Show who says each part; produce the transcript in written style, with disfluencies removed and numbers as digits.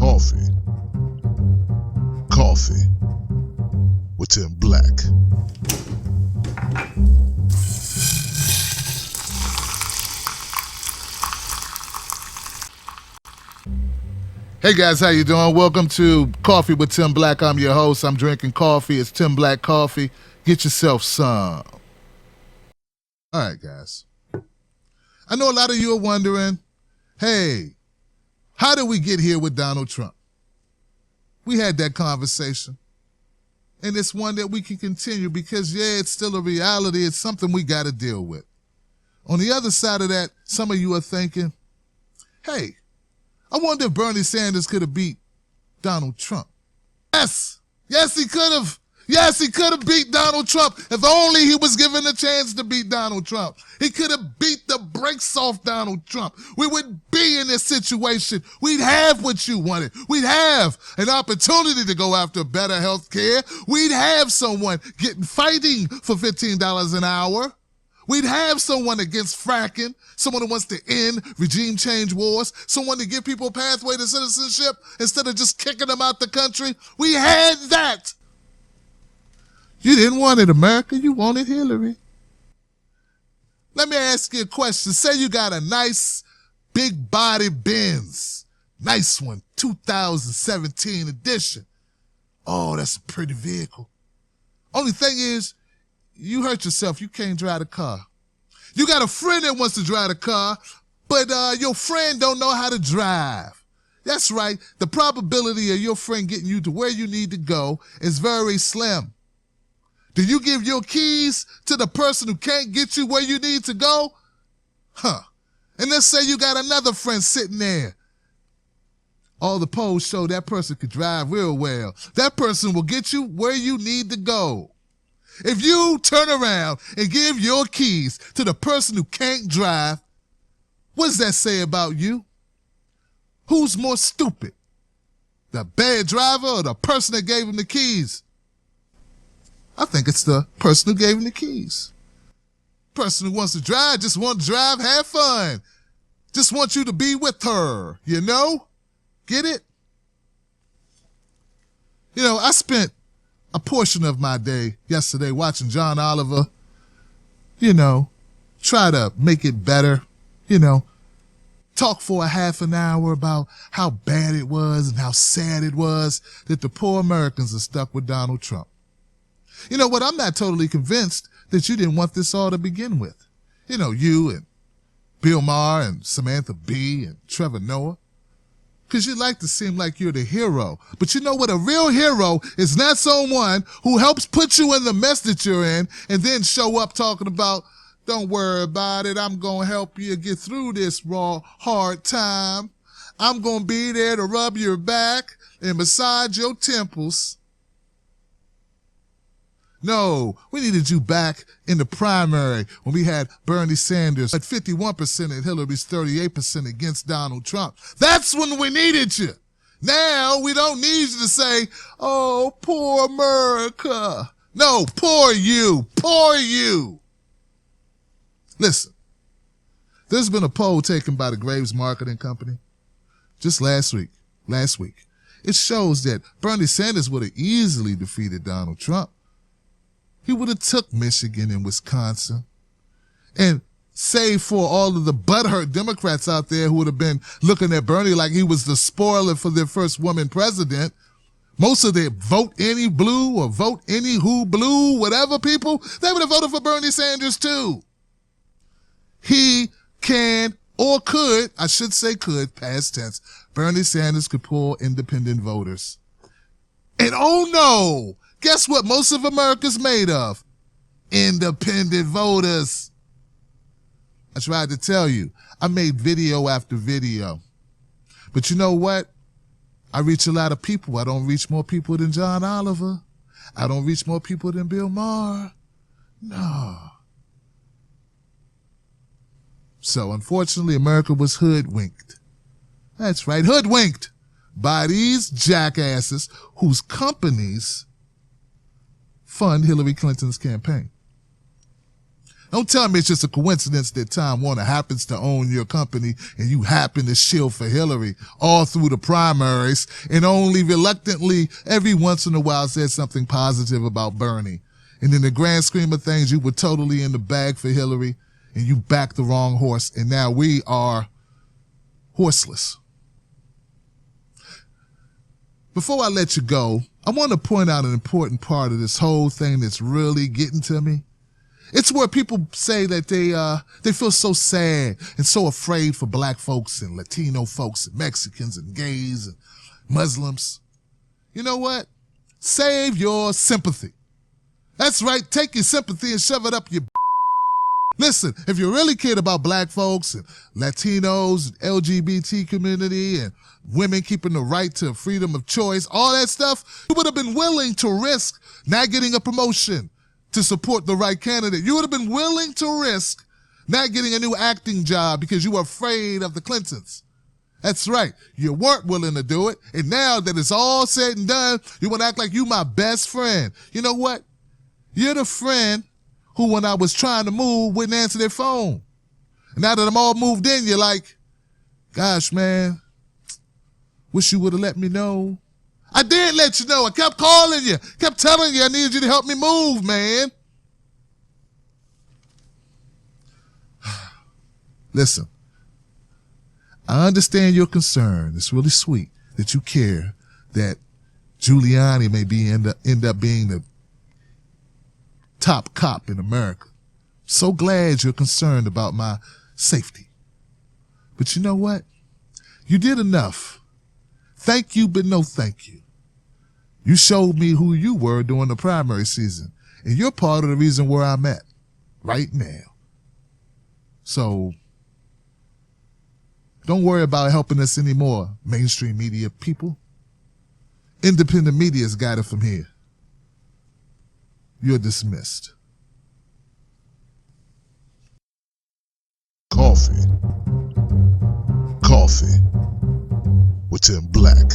Speaker 1: Coffee with Tim Black. Hey guys, how you doing? Welcome to Coffee with Tim Black. I'm your host. I'm drinking coffee. It's Tim Black Coffee. Get yourself some. All right, guys. I know a lot of you are wondering, hey, how did we get here with Donald Trump? We had that conversation. And it's one that we can continue because, yeah, it's still a reality. It's something we got to deal with. On the other side of that, some of you are thinking, hey, I wonder if Bernie Sanders could have beat Donald Trump. Yes, he could have. Yes, he could have beat Donald Trump if only he was given a chance to beat Donald Trump. He could have beat the brakes off Donald Trump. We wouldn't be in this situation. We'd have what you wanted. We'd have an opportunity to go after better health care. We'd have someone fighting for $15 an hour. We'd have someone against fracking, someone who wants to end regime change wars, someone to give people a pathway to citizenship instead of just kicking them out the country. We had that. You didn't want it, America. You wanted Hillary. Let me ask you a question. Say you got a nice big body Benz. Nice one, 2017 edition. Oh, that's a pretty vehicle. Only thing is, you hurt yourself. You can't drive the car. You got a friend that wants to drive the car, but your friend don't know how to drive. That's right. The probability of your friend getting you to where you need to go is very slim. Do you give your keys to the person who can't get you where you need to go? And let's say you got another friend sitting there. All the polls show that person could drive real well. That person will get you where you need to go. If you turn around and give your keys to the person who can't drive, what does that say about you? Who's more stupid? The bad driver or the person that gave him the keys? I think it's the person who gave him the keys. Person who wants to drive just want to drive, have fun. Just want you to be with her, you know? Get it? You know, I spent a portion of my day yesterday watching John Oliver, try to make it better, talk for a half an hour about how bad it was and how sad it was that the poor Americans are stuck with Donald Trump. You know what? I'm not totally convinced that you didn't want this all to begin with. You and Bill Maher and Samantha Bee and Trevor Noah. Because you like to seem like you're the hero. But you know what? A real hero is not someone who helps put you in the mess that you're in and then show up talking about, don't worry about it. I'm going to help you get through this hard time. I'm going to be there to rub your back and massage your temples. No, we needed you back in the primary when we had Bernie Sanders at 51% and Hillary's 38% against Donald Trump. That's when we needed you. Now we don't need you to say, oh, poor America. No, poor you. Listen, there's been a poll taken by the Graves Marketing Company just last week. It shows that Bernie Sanders would have easily defeated Donald Trump. He would have took Michigan and Wisconsin. And save for all of the butthurt Democrats out there who would have been looking at Bernie like he was the spoiler for their first woman president, most of their vote any blue or vote any who blue, whatever people, they would have voted for Bernie Sanders too. He can or could, I should say could, past tense, Bernie Sanders could pull independent voters. And oh no! Guess what most of America's made of? Independent voters. I tried to tell you, I made video after video. But you know what? I reach a lot of people. I don't reach more people than John Oliver. I don't reach more people than Bill Maher. No. So unfortunately, America was hoodwinked. That's right, hoodwinked by these jackasses whose companies fund Hillary Clinton's campaign. Don't tell me it's just a coincidence that Time Warner happens to own your company and you happen to shield for Hillary all through the primaries and only reluctantly every once in a while said something positive about Bernie. And in the grand scheme of things, you were totally in the bag for Hillary and you backed the wrong horse, and now we are horseless. Before I let you go, I want to point out an important part of this whole thing that's really getting to me. It's where people say that they feel so sad and so afraid for black folks and Latino folks and Mexicans and gays and Muslims. You know what? Save your sympathy. That's right. Take your sympathy and shove it up your. Listen, if you really cared about black folks and Latinos and LGBT community and women keeping the right to freedom of choice, all that stuff, you would have been willing to risk not getting a promotion to support the right candidate. You would have been willing to risk not getting a new acting job because you were afraid of the Clintons. That's right. You weren't willing to do it. And now that it's all said and done, you want to act like you my best friend. You know what? You're the friend who, when I was trying to move, wouldn't answer their phone. And now that I'm all moved in, you're like, gosh, man, wish you would have let me know. I did let you know. I kept calling you, kept telling you I needed you to help me move, man. Listen, I understand your concern. It's really sweet that you care that Giuliani may end up being the top cop in America. So glad you're concerned about my safety. But you know what? You did enough. Thank you, but no thank you. You showed me who you were during the primary season, and you're part of the reason where I'm at right now. So don't worry about helping us anymore, mainstream media people. Independent media's got it from here. You're dismissed. Coffee with Tim Black.